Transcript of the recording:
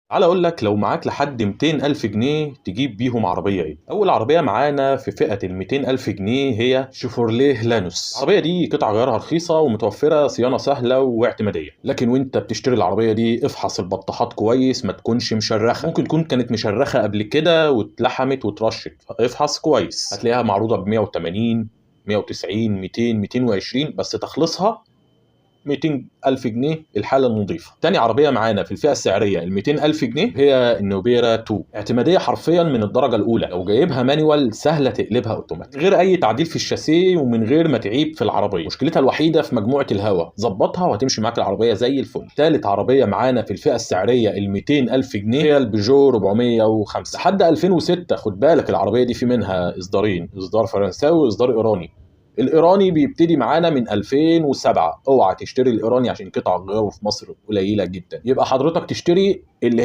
تعال اقول لك، لو معاك لحد 200 الف جنيه تجيب بيهم عربيه ايه؟ اول عربيه معانا في فئه ال 200 الف جنيه هي شيفورليه لانوس. العربيه دي قطع غيارها رخيصه ومتوفره، صيانه سهله واعتماديه. لكن وانت بتشتري العربيه دي افحص البطاحات كويس، ما تكونش مشرخه. ممكن تكون كانت مشرخه قبل كده واتلحمت واترشت، افحص كويس. هتلاقيها معروضه ب 180 190 200 220، بس تخلصها 200 ألف جنيه الحالة النظيفة. تاني عربية معانا في الفئة السعرية ال 200 ألف جنيه هي النوبيرا 2. اعتمادية حرفيا من الدرجة الأولى، لو جايبها مانيوال سهلة تقلبها أوتوماتيك، من غير أي تعديل في الشاسيه ومن غير ما تعيب في العربية. مشكلتها الوحيدة في مجموعة الهواء، ظبطها وهتمشي معاك العربية زي الفل. تالت عربية معانا في الفئة السعرية ال 200 ألف جنيه هي البيجو 405 لحد 2006. خد بالك العربية دي في منها إصدارين، إصدار فرنساوي وإصدار إيراني. الايراني بيبتدي معانا من 2007. اوعى تشتري الايراني عشان قطع غياره في مصر قليله جدا، يبقى حضرتك تشتري اللي